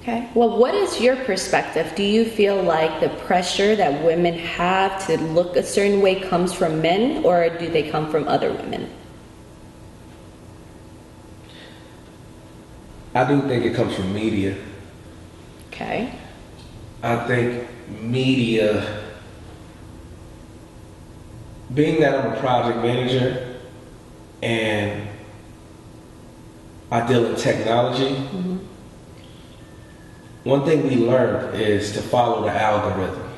Okay. Well, what is your perspective? Do you feel like the pressure that women have to look a certain way comes from men, or do they come from other women? I do think it comes from media. Okay. I think media, being that I'm a project manager and I deal in technology, one thing we learned is to follow the algorithm.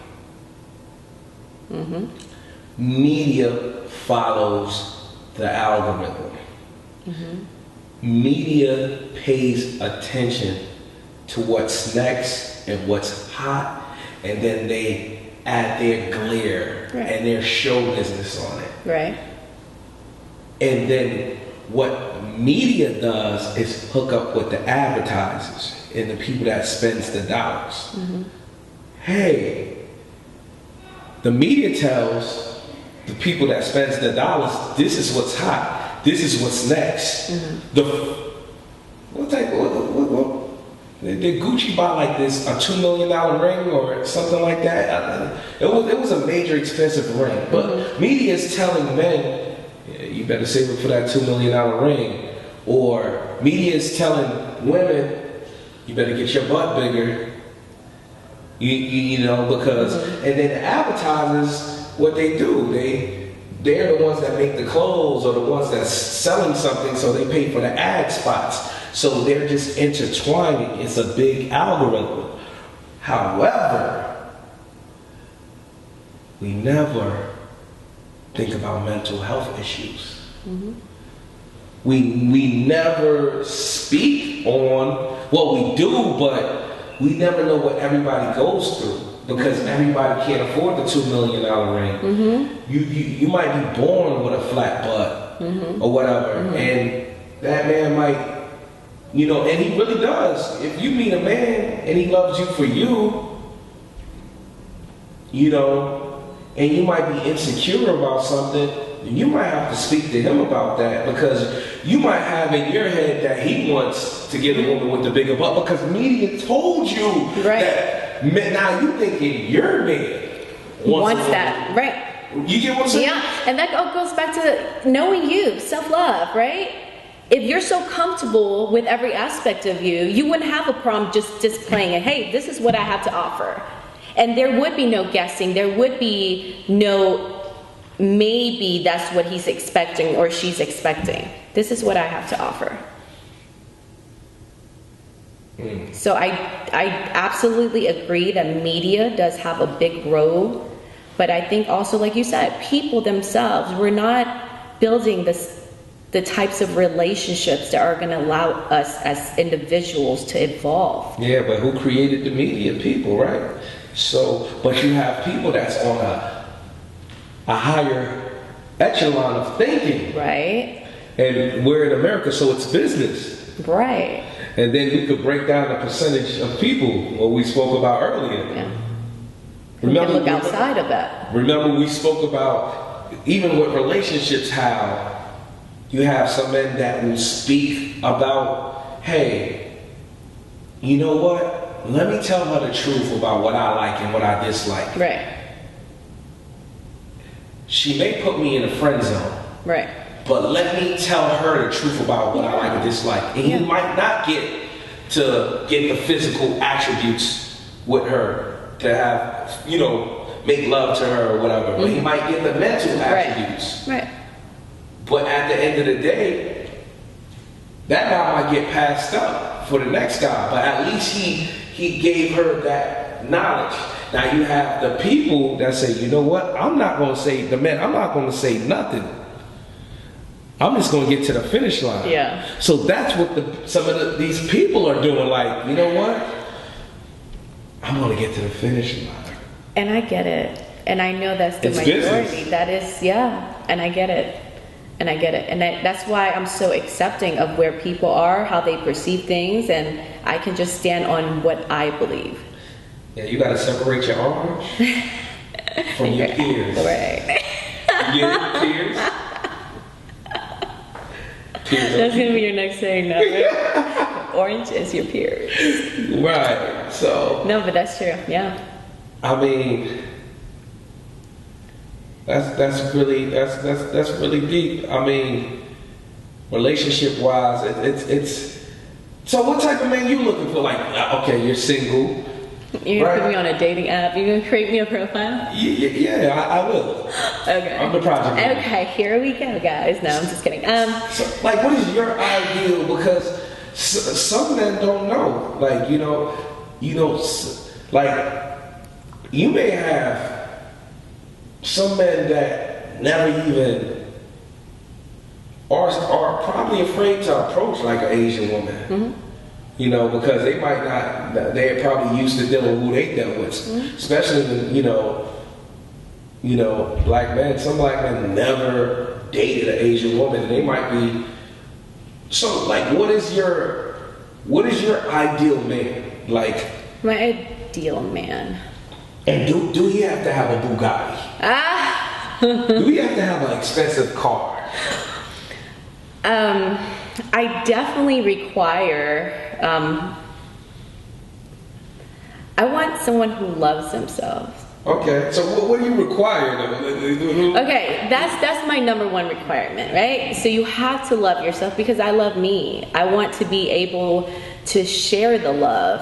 Media follows the algorithm. Media pays attention to what's next and what's hot, and then they add their glare and their show business on it. Right. And then what media does is hook up with the advertisers and the people that spends the dollars. Hey, the media tells the people that spends the dollars, this is what's hot, this is what's next. Did Gucci buy like this a $2 million ring or something like that? It was a major expensive ring, but media is telling men, yeah, you better save it for that $2 million ring. Or media is telling women, you better get your butt bigger. You know, because and then the advertisers, what they do, they're the ones that make the clothes or the ones that's selling something, so they pay for the ad spots. So they're just intertwining. It's a big algorithm. However, we never think about mental health issues. We never speak on, well, we do, but we never know what everybody goes through, because everybody can't afford the $2 million ring. You might be born with a flat butt or whatever, and that man might, you know, and he really does. If you meet a man and he loves you for you, you know, and you might be insecure about something, you might have to speak to him about that, because you might have in your head that he wants to get a woman with the bigger butt because media told you that. Now you thinking your man wants that, right? You get what I'm saying? Yeah, and that all goes back to knowing you, self-love, right? If you're so comfortable with every aspect of you, you wouldn't have a problem just displaying it. Hey, this is what I have to offer. And there would be no guessing. There would be no, maybe that's what he's expecting or she's expecting. This is what I have to offer. So I absolutely agree that media does have a big role. But I think also, like you said, people themselves, we're not building the types of relationships that are going to allow us as individuals to evolve. Yeah, but who created the media? People, right? So, but you have people that's on a higher echelon of thinking. Right. And we're in America, so it's business. Right. And then we could break down the percentage of people, what we spoke about earlier. Yeah. Remember, we can look outside of that. Remember we spoke about, even with relationships, how you have some men that will speak about, hey, you know what? Let me tell her the truth about what I like and what I dislike. Right. She may put me in a friend zone. Right. But let me tell her the truth about what I like and dislike. And you might not get the physical attributes with her to have, you know, make love to her or whatever. But he might get the mental attributes. Right. But at the end of the day, that guy might get passed up for the next guy. But at least he gave her that knowledge. Now you have the people that say, you know what? I'm not going to say nothing. I'm just going to get to the finish line. Yeah. So that's what some of these people are doing. Like, you know what? I'm going to get to the finish line. And I get it. And I know that's the majority. Business. That is, and I get it. And that's why I'm so accepting of where people are, how they perceive things, and I can just stand on what I believe. Yeah, you got to separate your orange from your peers. Right. Yeah, peers. That's going to be your next saying now, right? Orange is your peers. Right. So. No, but that's true. Yeah. I mean, that's really deep. I mean, relationship wise, it's. So what type of man you looking for? Like, okay, you're single. You're gonna put me on a dating app. You're gonna create me a profile? Yeah, I will. Okay. I'm the project manager. Okay, here we go, guys. No, I'm just kidding. So, like, what is your ideal? Because some men don't know. Like, like, you may have some men that never even are probably afraid to approach like an Asian woman. Mm-hmm. Because they might not, they're probably used to dealing with who they dealt with. Mm-hmm. Especially when, black men, some black men never dated an Asian woman. And they might be, so like, what is your ideal man? Like, my ideal man. And do he have to have a Bugatti? Do he have to have an expensive car? I definitely require, I want someone who loves themselves. Okay, so what do you require though? Okay, that's my number one requirement, right? So you have to love yourself because I love me. I want to be able to share the love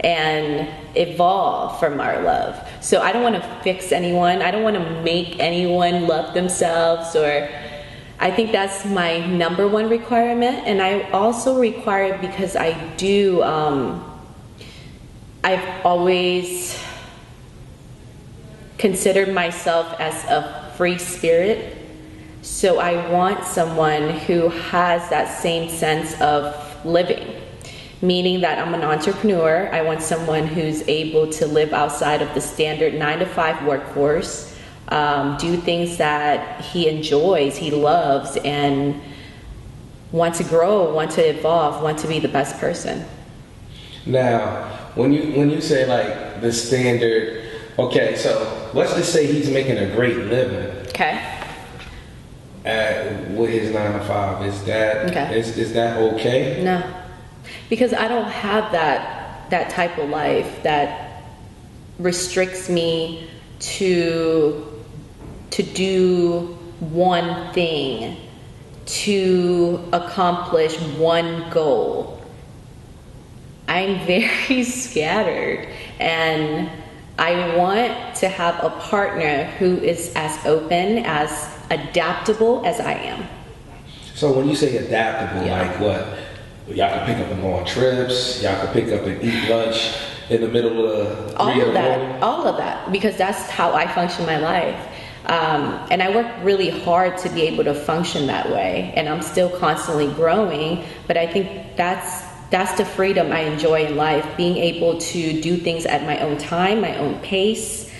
and evolve from our love. So I don't want to fix anyone. I don't want to make anyone love themselves, or I think that's my number one requirement. And I also require it because I do, I've always considered myself as a free spirit. So I want someone who has that same sense of living, meaning that I'm an entrepreneur. I want someone who's able to live outside of the standard 9-to-5 workforce, do things that he enjoys, he loves, and want to grow, want to evolve, want to be the best person. Now, when you say like the standard, okay, so let's just say he's making a great living. Okay. With his 9-to-5, is that okay? Is that okay? No, because I don't have that type of life that restricts me to do one thing, to accomplish one goal. I'm very scattered, and I want to have a partner who is as open, as adaptable as I am. So when you say adaptable, like what? Y'all can pick up and go on trips. Y'all can pick up and eat lunch in the middle of all of that, because that's how I function my life. And I work really hard to be able to function that way, and I'm still constantly growing. But I think that's the freedom I enjoy in life, being able to do things at my own time, my own pace.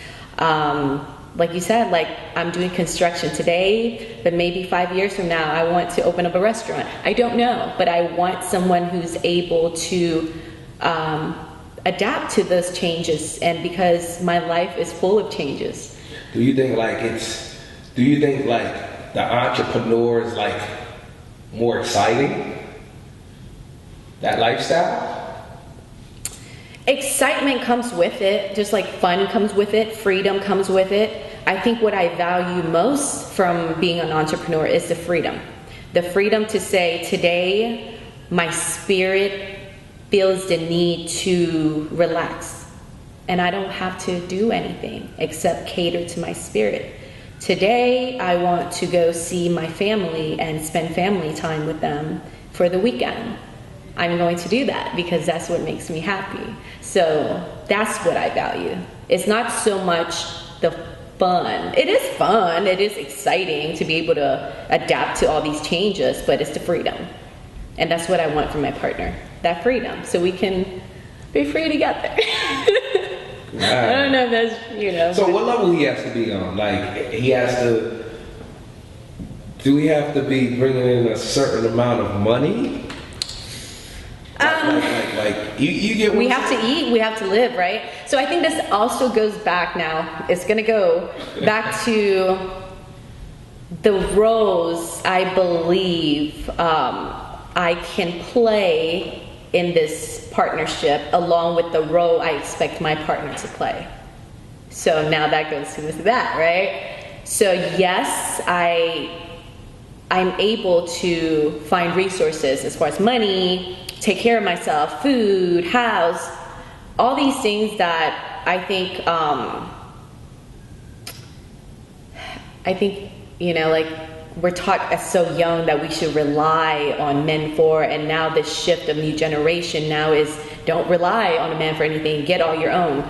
Like you said, like I'm doing construction today, but maybe 5 years from now, I want to open up a restaurant. I don't know, but I want someone who's able to adapt to those changes, and because my life is full of changes. Do you think like the entrepreneur is like more exciting? That lifestyle? Excitement comes with it, just like fun comes with it, freedom comes with it. I think what I value most from being an entrepreneur is the freedom. The freedom to say, today, my spirit feels the need to relax. And I don't have to do anything except cater to my spirit. Today, I want to go see my family and spend family time with them for the weekend. I'm going to do that because that's what makes me happy. So that's what I value. It's not so much the fun. It is fun. It is exciting to be able to adapt to all these changes, but it's the freedom. And that's what I want from my partner, that freedom, so we can be free together. Right. I don't know if that's, So what level he has to be on? Like, do we have to be bringing in a certain amount of money? You get. We have to eat. We have to live, right? So I think this also goes back now. It's going to go back to the roles I believe I can play in this partnership, along with the role I expect my partner to play. So now that goes to that, right? So yes, I'm able to find resources as far as money, take care of myself, food, house, all these things that I think, you know, like we're taught as so young that we should rely on men for, and now this shift of new generation now is don't rely on a man for anything, get all your own.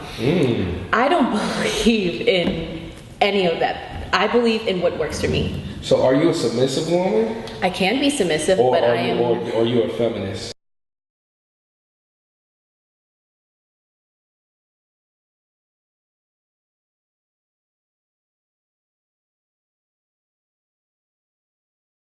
I don't believe in any of that. I believe in what works for me. So are you a submissive woman? I can be submissive, but I am... Or are you a feminist?